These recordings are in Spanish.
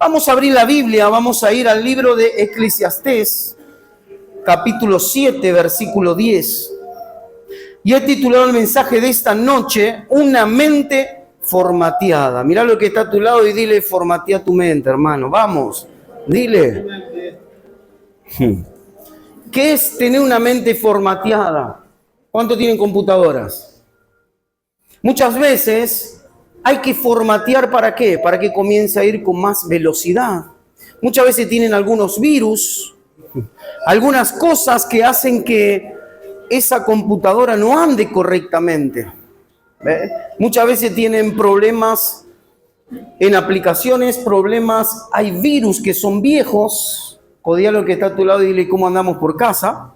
Vamos a abrir la Biblia, vamos a ir al libro de Eclesiastés, capítulo 7, versículo 10. Y he titulado el mensaje de esta noche, Una mente formateada. Mirá lo que está a tu lado y dile, formatea tu mente, hermano. Vamos, dile. ¿Qué es tener una mente formateada? ¿Cuánto tienen computadoras? Muchas veces hay que formatear, ¿para qué? Para que comience a ir con más velocidad. Muchas veces tienen algunos virus, algunas cosas que hacen que esa computadora no ande correctamente. ¿Ve? Muchas veces tienen problemas en aplicaciones, problemas, hay virus que son viejos. Codea lo que está a tu lado y dile cómo andamos por casa.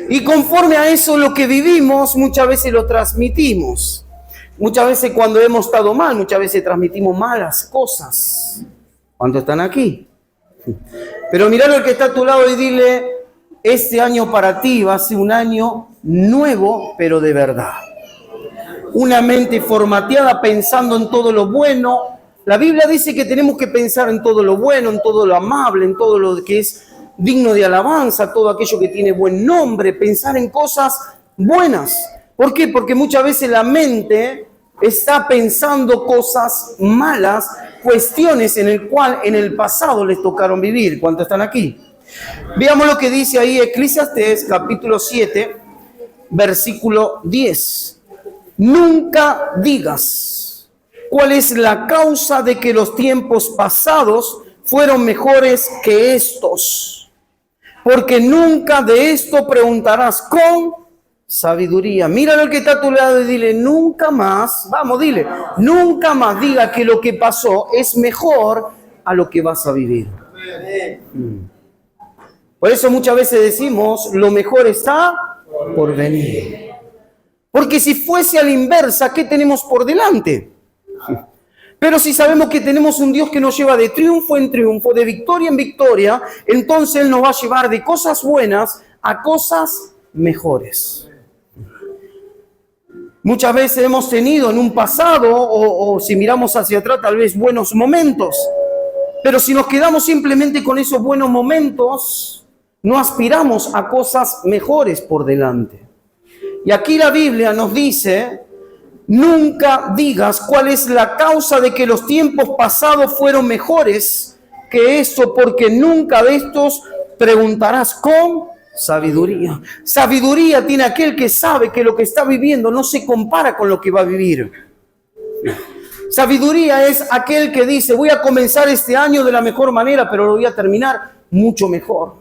Y conforme a eso lo que vivimos, muchas veces lo transmitimos. Muchas veces cuando hemos estado mal, muchas veces transmitimos malas cosas. ¿Cuántos están aquí? Pero mirá lo que está a tu lado y dile, este año para ti va a ser un año nuevo, pero de verdad. Una mente formateada pensando en todo lo bueno. La Biblia dice que tenemos que pensar en todo lo bueno, en todo lo amable, en todo lo que es digno de alabanza, todo aquello que tiene buen nombre, pensar en cosas buenas. ¿Por qué? Porque muchas veces la mente está pensando cosas malas, cuestiones en el cual en el pasado les tocaron vivir. ¿Cuántos están aquí? Veamos lo que dice ahí Eclesiastés, capítulo 7, versículo 10. Nunca digas cuál es la causa de que los tiempos pasados fueron mejores que estos. Porque nunca de esto preguntarás con sabiduría. Mira lo que está a tu lado y dile, nunca más, vamos, dile, nunca más diga que lo que pasó es mejor a lo que vas a vivir. Por eso muchas veces decimos, lo mejor está por venir. Porque si fuese a la inversa, ¿qué tenemos por delante? Pero si sabemos que tenemos un Dios que nos lleva de triunfo en triunfo, de victoria en victoria, entonces Él nos va a llevar de cosas buenas a cosas mejores. Muchas veces hemos tenido en un pasado, o si miramos hacia atrás, tal vez buenos momentos. Pero si nos quedamos simplemente con esos buenos momentos, no aspiramos a cosas mejores por delante. Y aquí la Biblia nos dice, nunca digas cuál es la causa de que los tiempos pasados fueron mejores que esto, porque nunca de estos preguntarás con sabiduría. Sabiduría tiene aquel que sabe que lo que está viviendo no se compara con lo que va a vivir. Sabiduría es aquel que dice, voy a comenzar este año de la mejor manera, pero lo voy a terminar mucho mejor.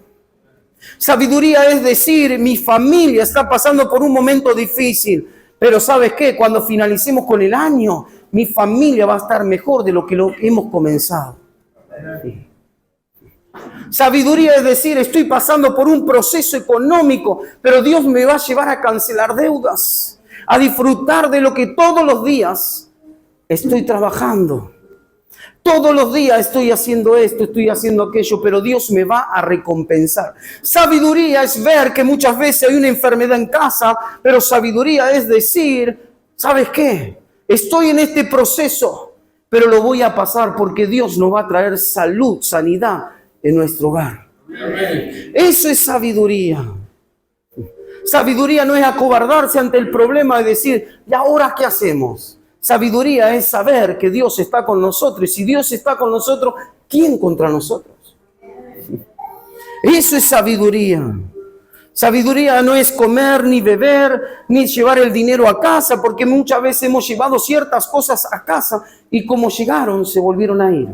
Sabiduría es decir, mi familia está pasando por un momento difícil, pero ¿sabes qué? Cuando finalicemos con el año, mi familia va a estar mejor de lo que lo hemos comenzado. Sí. Sabiduría es decir, estoy pasando por un proceso económico, pero Dios me va a llevar a cancelar deudas, a disfrutar de lo que todos los días estoy trabajando. Todos los días estoy haciendo esto, estoy haciendo aquello, pero Dios me va a recompensar. Sabiduría es ver que muchas veces hay una enfermedad en casa, pero sabiduría es decir, ¿sabes qué? Estoy en este proceso, pero lo voy a pasar porque Dios nos va a traer salud, sanidad en nuestro hogar. Amén. Eso es sabiduría. Sabiduría no es acobardarse ante el problema y decir, ¿y ahora qué hacemos? Sabiduría es saber que Dios está con nosotros. Y si Dios está con nosotros, ¿quién contra nosotros? Eso es sabiduría. Sabiduría no es comer, ni beber, ni llevar el dinero a casa, porque muchas veces hemos llevado ciertas cosas a casa y como llegaron, se volvieron a ir.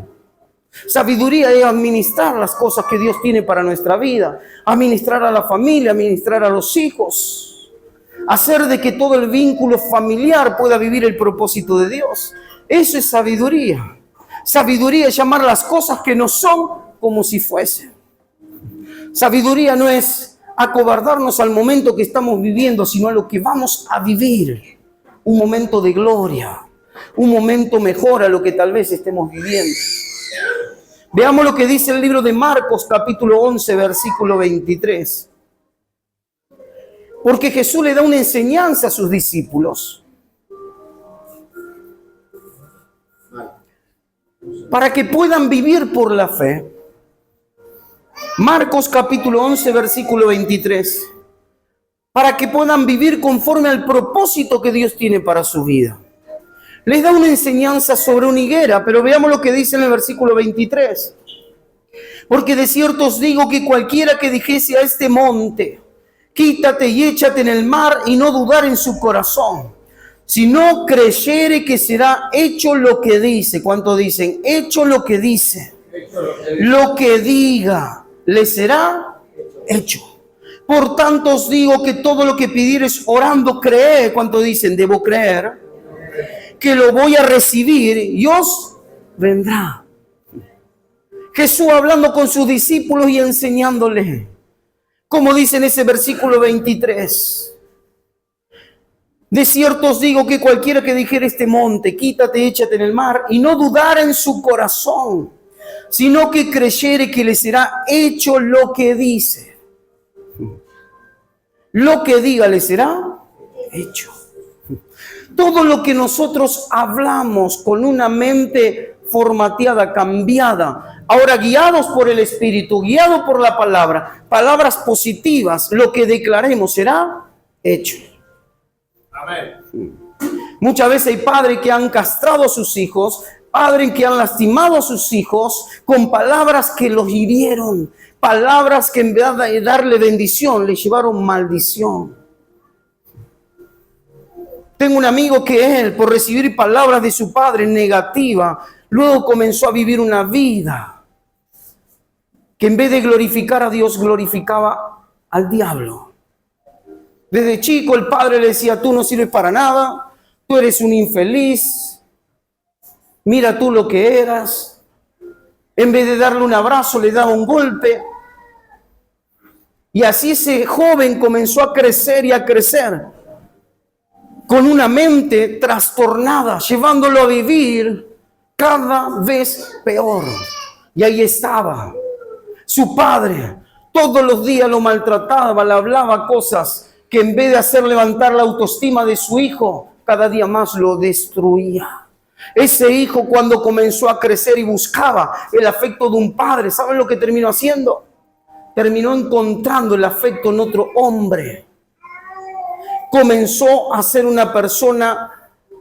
Sabiduría es administrar las cosas que Dios tiene para nuestra vida, administrar a la familia, administrar a los hijos. Hacer de que todo el vínculo familiar pueda vivir el propósito de Dios. Eso es sabiduría. Sabiduría es llamar las cosas que no son como si fuesen. Sabiduría no es acobardarnos al momento que estamos viviendo, sino a lo que vamos a vivir. Un momento de gloria, un momento mejor a lo que tal vez estemos viviendo. Veamos lo que dice el libro de Marcos, capítulo 11, versículo 23. Porque Jesús le da una enseñanza a sus discípulos. para que puedan vivir por la fe. Marcos capítulo 11, versículo 23. Para que puedan vivir conforme al propósito que Dios tiene para su vida. Les da una enseñanza sobre una higuera, pero veamos lo que dice en el versículo 23. Porque de cierto os digo que cualquiera que dijese a este monte, quítate y échate en el mar, y no dudar en su corazón, si no creyere que será hecho lo que dice. ¿Cuánto dicen? Hecho lo que dice. Lo que diga, le será hecho. Por tanto os digo que todo lo que pidiereis orando, creed. ¿Cuánto dicen? Debo creer que lo voy a recibir y os vendrá. Jesús hablando con sus discípulos y enseñándoles. Como dice en ese versículo 23. De cierto os digo que cualquiera que dijere este monte, quítate, échate en el mar, y no dudar en su corazón, sino que creyere que le será hecho lo que dice. Lo que diga le será hecho. Todo lo que nosotros hablamos con una mente formateada, cambiada, ahora guiados por el Espíritu, guiados por la palabra, palabras positivas, lo que declaremos será hecho. Amén. Muchas veces hay padres que han castrado a sus hijos, padres que han lastimado a sus hijos con palabras que los hirieron, palabras que en vez de darle bendición, le llevaron maldición. Tengo un amigo que él, por recibir palabras de su padre negativa, luego comenzó a vivir una vida que en vez de glorificar a Dios, glorificaba al diablo. Desde chico el padre le decía, tú no sirves para nada, tú eres un infeliz, mira tú lo que eras. En vez de darle un abrazo, le daba un golpe. Y así ese joven comenzó a crecer y a crecer, con una mente trastornada, llevándolo a vivir cada vez peor. Y ahí estaba su padre, todos los días lo maltrataba, le hablaba cosas que en vez de hacer levantar la autoestima de su hijo, cada día más lo destruía. Ese hijo, cuando comenzó a crecer y buscaba el afecto de un padre, ¿saben lo que terminó haciendo? Terminó encontrando el afecto en otro hombre. Comenzó a ser una persona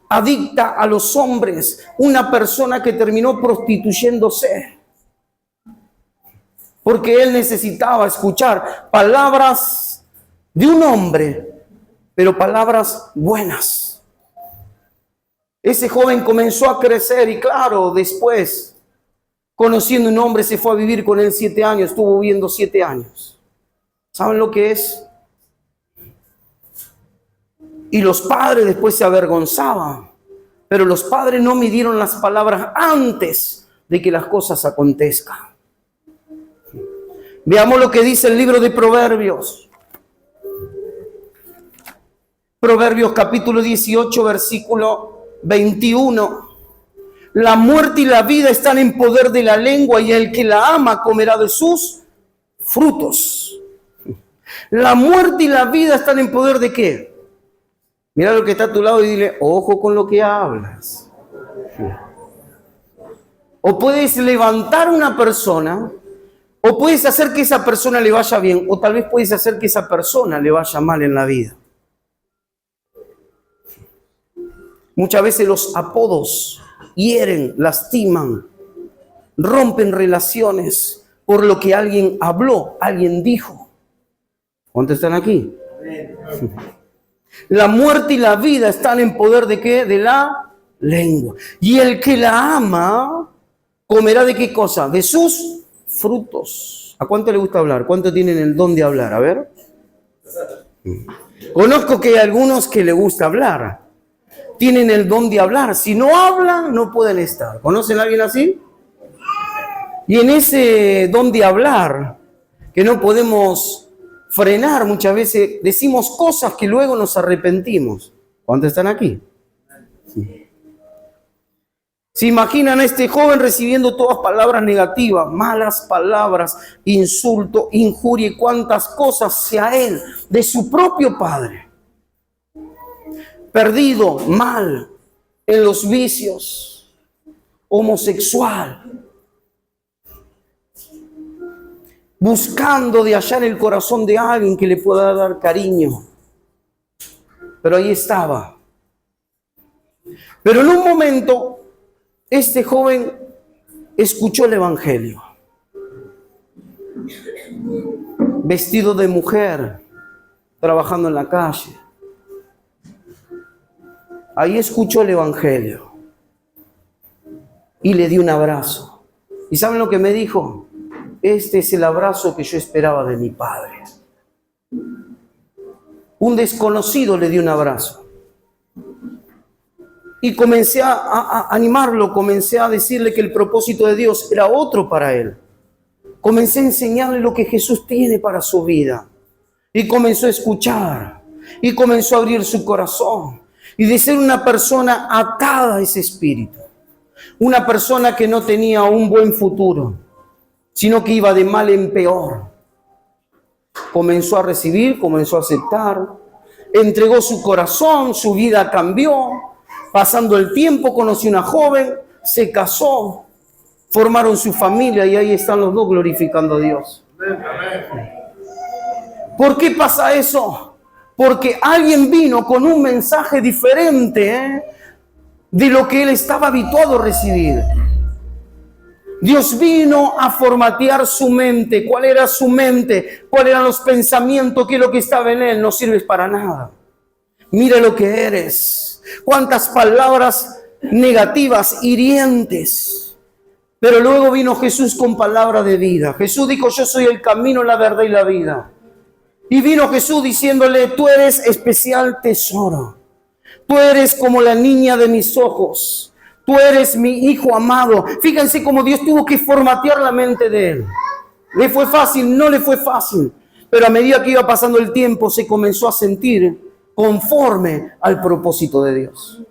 adicta a los hombres, una persona que terminó prostituyéndose, porque él necesitaba escuchar palabras de un hombre, pero palabras buenas. Ese joven comenzó a crecer y claro, después, conociendo un hombre, se fue a vivir con él 7 años, estuvo viviendo 7 años. ¿Saben lo que es? Y los padres después se avergonzaban, pero los padres no midieron las palabras antes de que las cosas acontezcan. Veamos lo que dice el libro de Proverbios. Proverbios capítulo 18, versículo 21. La muerte y la vida están en poder de la lengua, y el que la ama comerá de sus frutos. La muerte y la vida están en poder ¿de qué? Mira lo que está a tu lado y dile, ojo con lo que hablas. O puedes levantar a una persona, o puedes hacer que esa persona le vaya bien, o tal vez puedes hacer que esa persona le vaya mal en la vida. Muchas veces los apodos hieren, lastiman, rompen relaciones por lo que alguien habló, alguien dijo. ¿Cuántos están aquí? La muerte y la vida están en poder ¿de qué? De la lengua. Y el que la ama comerá ¿de qué cosa? De sus frutos. ¿A cuánto le gusta hablar? ¿Cuánto tienen el don de hablar? A ver. Conozco que hay algunos que le gusta hablar. Tienen el don de hablar. Si no hablan, no pueden estar. ¿Conocen a alguien así? Y en ese don de hablar, que no podemos frenar, muchas veces decimos cosas que luego nos arrepentimos. ¿Cuántos están aquí? Sí. ¿Se imaginan a este joven recibiendo todas palabras negativas, malas palabras, insulto, injuria y cuántas cosas hacia él, de su propio padre? Perdido, mal, en los vicios. homosexual, buscando de hallar el corazón de alguien que le pueda dar cariño. Pero ahí estaba. Pero en un momento, este joven escuchó el Evangelio. Vestido de mujer, trabajando en la calle. Ahí escuchó el Evangelio. Y le di un abrazo. ¿Y saben lo que me dijo? Este es el abrazo que yo esperaba de mi padre. Un desconocido le dio un abrazo. Y comencé a animarlo, comencé a decirle que el propósito de Dios era otro para él. Comencé a enseñarle lo que Jesús tiene para su vida. Y comenzó a escuchar. Y comenzó a abrir su corazón. Y de ser una persona atada a ese espíritu. Una persona que no tenía un buen futuro, sino que iba de mal en peor. Comenzó a recibir, comenzó a aceptar. Entregó su corazón, su vida cambió. Pasando el tiempo, conoció una joven, se casó, formaron su familia y ahí están los dos glorificando a Dios. ¿Por qué pasa eso? Porque alguien vino con un mensaje diferente de lo que él estaba habituado a recibir. Dios vino a formatear su mente. ¿Cuál era su mente? ¿Cuáles eran los pensamientos? ¿Qué es lo que estaba en él? No sirves para nada. Mira lo que eres. Cuántas palabras negativas, hirientes. Pero luego vino Jesús con palabra de vida. Jesús dijo, yo soy el camino, la verdad y la vida. Y vino Jesús diciéndole, tú eres especial tesoro. Tú eres como la niña de mis ojos. Tú eres mi hijo amado. Fíjense cómo Dios tuvo que formatear la mente de él. ¿Le fue fácil? No le fue fácil. Pero a medida que iba pasando el tiempo, se comenzó a sentir conforme al propósito de Dios.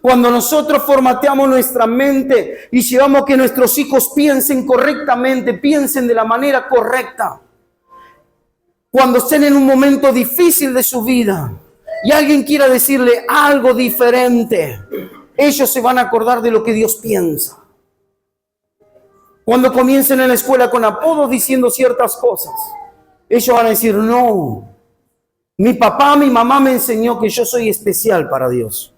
Cuando nosotros formateamos nuestra mente y llevamos que nuestros hijos piensen correctamente, piensen de la manera correcta, cuando estén en un momento difícil de su vida y alguien quiera decirle algo diferente, ellos se van a acordar de lo que Dios piensa. Cuando comiencen en la escuela con apodos diciendo ciertas cosas, ellos van a decir, no, mi papá, mi mamá me enseñó que yo soy especial para Dios.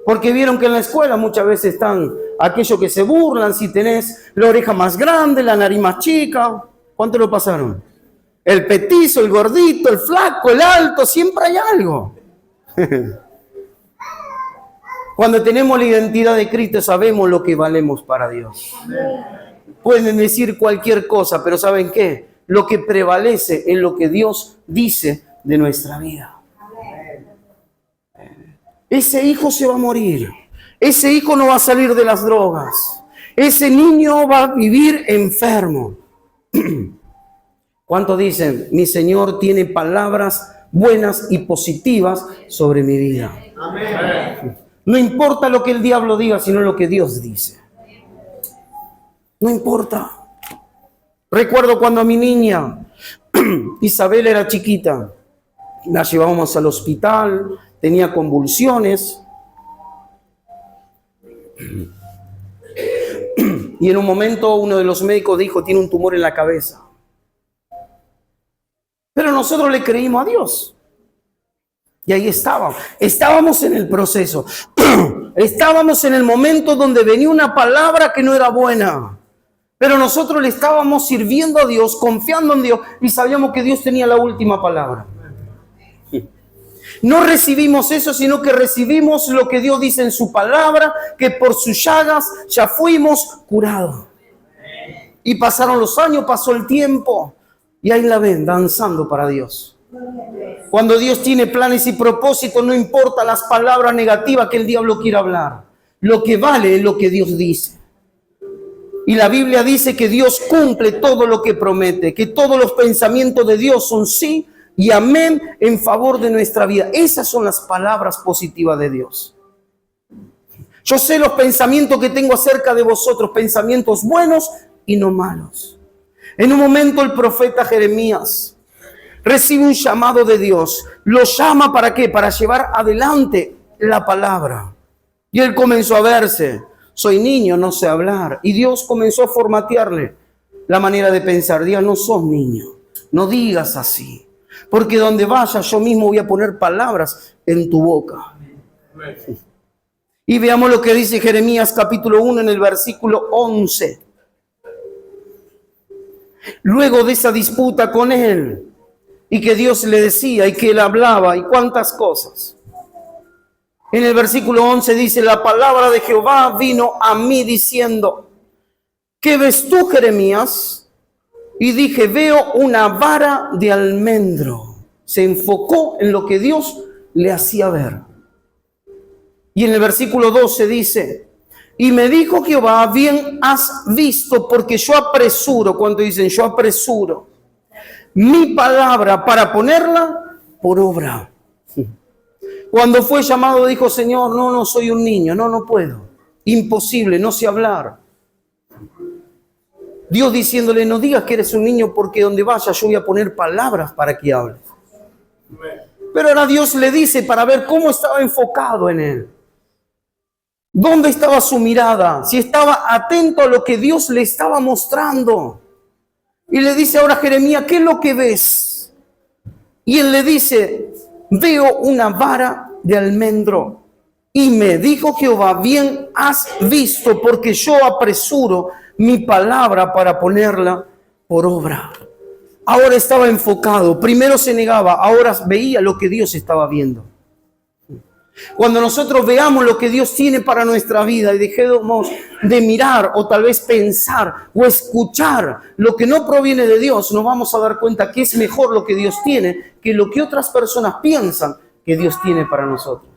Porque vieron que en la escuela muchas veces están aquellos que se burlan, si tenés la oreja más grande, la nariz más chica. ¿Cuánto lo pasaron? El petizo, el gordito, el flaco, el alto, siempre hay algo. Cuando tenemos la identidad de Cristo sabemos lo que valemos para Dios. Pueden decir cualquier cosa, pero ¿saben qué? Lo que prevalece es lo que Dios dice de nuestra vida. Ese hijo se va a morir. Ese hijo no va a salir de las drogas. Ese niño va a vivir enfermo. ¿Cuántos dicen? Mi Señor tiene palabras buenas y positivas sobre mi vida. Amén. No importa lo que el diablo diga, sino lo que Dios dice. No importa. Recuerdo cuando mi niña Isabel era chiquita, la llevábamos al hospital, tenía convulsiones. Y en un momento uno de los médicos dijo, tiene un tumor en la cabeza. Pero nosotros le creímos a Dios. Y ahí estábamos en el proceso. Estábamos en el momento donde venía una palabra que no era buena. Pero nosotros le estábamos sirviendo a Dios, confiando en Dios, y sabíamos que Dios tenía la última palabra. No recibimos eso, sino que recibimos lo que Dios dice en su palabra, que por sus llagas ya fuimos curados. Y pasaron los años, pasó el tiempo, y ahí la ven, danzando para Dios. Cuando Dios tiene planes y propósitos, no importa las palabras negativas que el diablo quiera hablar. Lo que vale es lo que Dios dice. Y la Biblia dice que Dios cumple todo lo que promete, que todos los pensamientos de Dios son sí y amén en favor de nuestra vida. Esas son las palabras positivas de Dios. Yo sé los pensamientos que tengo acerca de vosotros, pensamientos buenos y no malos. En un momento el profeta Jeremías recibe un llamado de Dios. Lo llama ¿para qué? Para llevar adelante la palabra. Y él comenzó a verse, soy niño, no sé hablar. Y Dios comenzó a formatearle la manera de pensar. Diga, no sos niño, no digas así. Porque donde vayas yo mismo voy a poner palabras en tu boca. Y veamos lo que dice Jeremías capítulo 1 en el versículo 11. Luego de esa disputa con él, y que Dios le decía y que él hablaba y cuántas cosas. En el versículo 11 dice, la palabra de Jehová vino a mí diciendo, ¿qué ves tú, Jeremías? Y dije, veo una vara de almendro. Se enfocó en lo que Dios le hacía ver. Y en el versículo 12 dice, y me dijo Jehová, bien has visto, porque yo apresuro, cuando dicen yo apresuro, mi palabra para ponerla por obra. Cuando fue llamado dijo, Señor, no soy un niño, no puedo. Imposible, no sé hablar. Dios diciéndole, no digas que eres un niño porque donde vayas yo voy a poner palabras para que hables. Pero ahora Dios le dice para ver cómo estaba enfocado en él. ¿Dónde estaba su mirada? Si estaba atento a lo que Dios le estaba mostrando. Y le dice ahora a Jeremías, ¿qué es lo que ves? Y él le dice, veo una vara de almendro. Y me dijo Jehová, bien has visto, porque yo apresuro mi palabra para ponerla por obra. Ahora estaba enfocado. Primero se negaba, ahora veía lo que Dios estaba viendo. Cuando nosotros veamos lo que Dios tiene para nuestra vida y dejemos de mirar o tal vez pensar o escuchar lo que no proviene de Dios, nos vamos a dar cuenta que es mejor lo que Dios tiene que lo que otras personas piensan que Dios tiene para nosotros.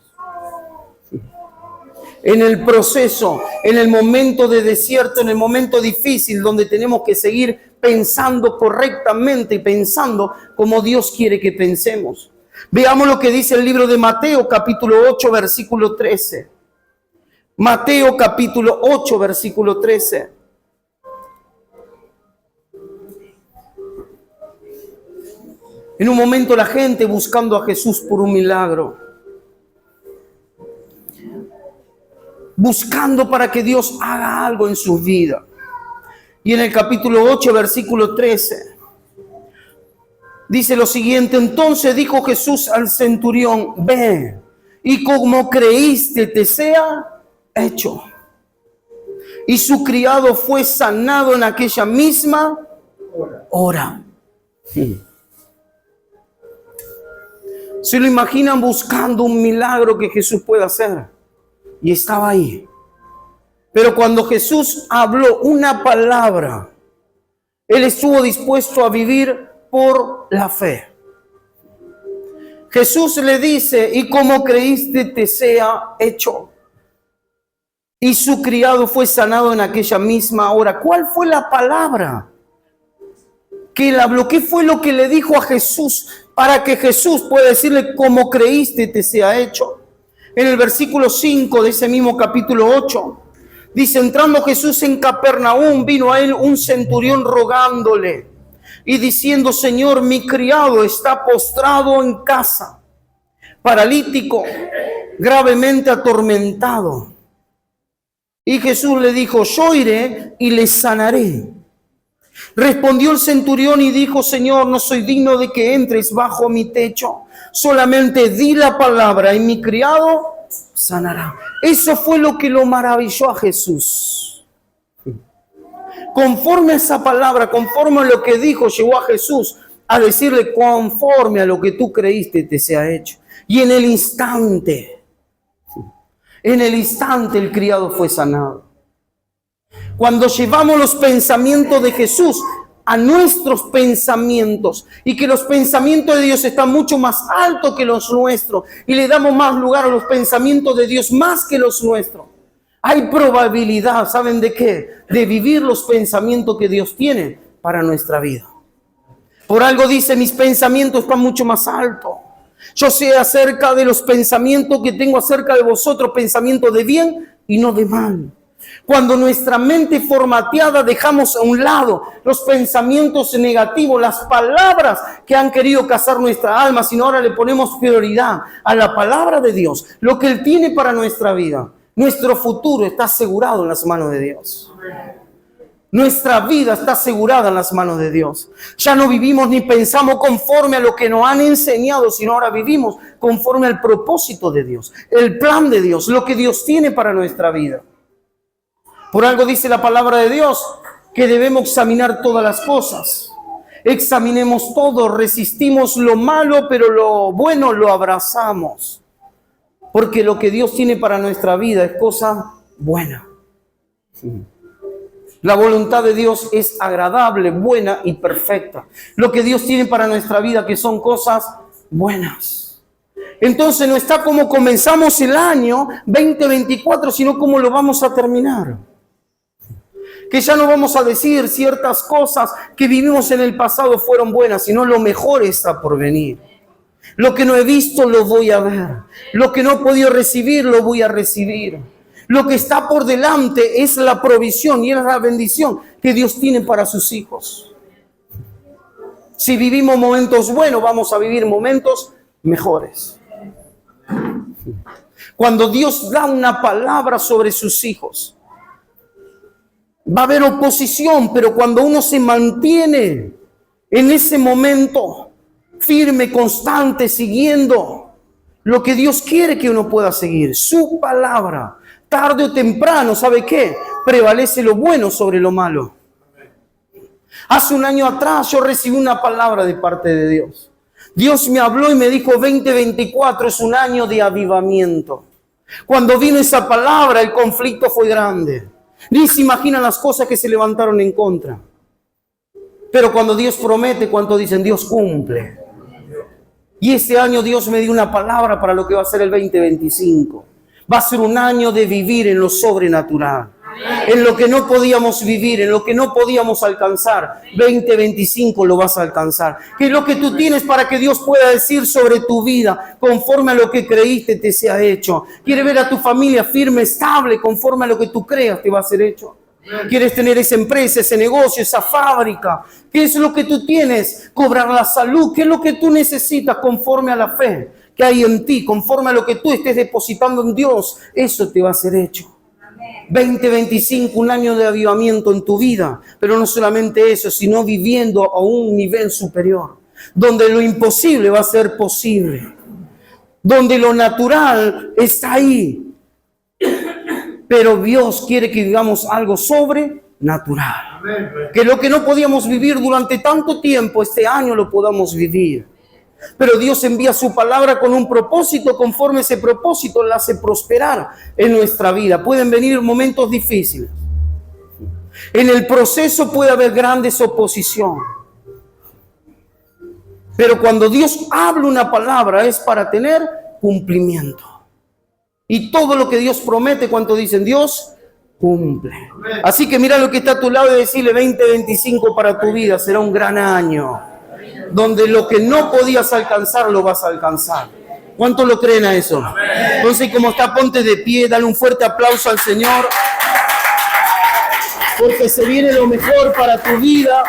En el proceso, en el momento de desierto, en el momento difícil donde tenemos que seguir pensando correctamente y pensando como Dios quiere que pensemos. Veamos lo que dice el libro de Mateo, capítulo 8, versículo 13. Mateo, capítulo 8, versículo 13. En un momento la gente buscando a Jesús por un milagro. Buscando para que Dios haga algo en sus vidas. Y en el capítulo 8, versículo 13. Dice lo siguiente, entonces dijo Jesús al centurión, ve, y como creíste te sea hecho. Y su criado fue sanado en aquella misma hora. ¿Se lo imaginan buscando un milagro que Jesús pueda hacer? Y estaba ahí. Pero cuando Jesús habló una palabra, él estuvo dispuesto a vivir por la fe. Jesús le dice, y como creíste te sea hecho. Y su criado fue sanado en aquella misma hora. ¿Cuál fue la palabra que él habló? ¿Qué fue lo que le dijo a Jesús para que Jesús pueda decirle, como creíste te sea hecho? En el versículo 5 de ese mismo capítulo 8, dice, entrando Jesús en Capernaum, vino a él un centurión rogándole y diciendo, Señor, mi criado está postrado en casa, paralítico, gravemente atormentado. Y Jesús le dijo, yo iré y le sanaré. Respondió el centurión y dijo, Señor, no soy digno de que entres bajo mi techo. Solamente di la palabra y mi criado sanará. Eso fue lo que lo maravilló a Jesús. Conforme a esa palabra, conforme a lo que dijo, llegó a Jesús a decirle, conforme a lo que tú creíste te sea hecho. Y en el instante el criado fue sanado. Cuando llevamos los pensamientos de Jesús a nuestros pensamientos y que los pensamientos de Dios están mucho más altos que los nuestros y le damos más lugar a los pensamientos de Dios más que los nuestros, hay probabilidad, ¿saben de qué? De vivir los pensamientos que Dios tiene para nuestra vida. Por algo dice, mis pensamientos están mucho más altos. Yo sé acerca de los pensamientos que tengo acerca de vosotros, pensamientos de bien y no de mal, Cuando nuestra mente formateada dejamos a un lado los pensamientos negativos, las palabras que han querido cazar nuestra alma, sino ahora le ponemos prioridad a la palabra de Dios, lo que Él tiene para nuestra vida. Nuestro futuro está asegurado en las manos de Dios. Nuestra vida está asegurada en las manos de Dios. Ya no vivimos ni pensamos conforme a lo que nos han enseñado, sino ahora vivimos conforme al propósito de Dios, el plan de Dios, lo que Dios tiene para nuestra vida. Por algo dice la palabra de Dios que debemos examinar todas las cosas. Examinemos todo, resistimos lo malo, pero lo bueno lo abrazamos. Porque lo que Dios tiene para nuestra vida es cosa buena. La voluntad de Dios es agradable, buena y perfecta. Lo que Dios tiene para nuestra vida que son cosas buenas. Entonces no está como comenzamos el año 2024, sino como lo vamos a terminar. Que ya no vamos a decir ciertas cosas que vivimos en el pasado fueron buenas, sino lo mejor está por venir. Lo que no he visto lo voy a ver. Lo que no he podido recibir lo voy a recibir. Lo que está por delante es la provisión y es la bendición que Dios tiene para sus hijos. Si vivimos momentos buenos, vamos a vivir momentos mejores. Cuando Dios da una palabra sobre sus hijos, va a haber oposición, pero cuando uno se mantiene en ese momento firme, constante, siguiendo lo que Dios quiere que uno pueda seguir, su palabra, tarde o temprano, ¿sabe qué? Prevalece lo bueno sobre lo malo. Hace un año atrás yo recibí una palabra de parte de Dios. Dios me habló y me dijo 2024 es un año de avivamiento. Cuando vino esa palabra el conflicto fue grande. Ni se imaginan las cosas que se levantaron en contra. Pero cuando Dios promete, ¿cuánto dicen? Dios cumple. Y este año Dios me dio una palabra para lo que va a ser el 2025. Va a ser un año de vivir en lo sobrenatural. En lo que no podíamos vivir, en lo que no podíamos alcanzar. 2025 lo vas a alcanzar. Que es lo que tú tienes para que Dios pueda decir sobre tu vida, conforme a lo que creíste te sea hecho. Quieres ver a tu familia firme, estable, conforme a lo que tú creas te va a ser hecho. Quieres tener esa empresa, ese negocio, esa fábrica. ¿Qué es lo que tú tienes? Cobrar la salud. ¿Qué es lo que tú necesitas conforme a la fe que hay en ti? Conforme a lo que tú estés depositando en Dios, eso te va a ser hecho. 2025, un año de avivamiento en tu vida, pero no solamente eso, sino viviendo a un nivel superior, donde lo imposible va a ser posible, donde lo natural está ahí, pero Dios quiere que vivamos algo sobrenatural, que lo que no podíamos vivir durante tanto tiempo, este año lo podamos vivir. Pero Dios envía su palabra con un propósito, conforme ese propósito la hace prosperar en nuestra vida. Pueden venir momentos difíciles. En el proceso puede haber grandes oposición. Pero cuando Dios habla una palabra es para tener cumplimiento. Y todo lo que Dios promete, ¿cuánto dicen? Dios cumple. Así que mira lo que está a tu lado y decirle 2025 para tu vida será un gran año. Donde lo que no podías alcanzar, lo vas a alcanzar. ¿Cuántos lo creen a eso? Entonces, como está, ponte de pie, dale un fuerte aplauso al Señor. Porque se viene lo mejor para tu vida.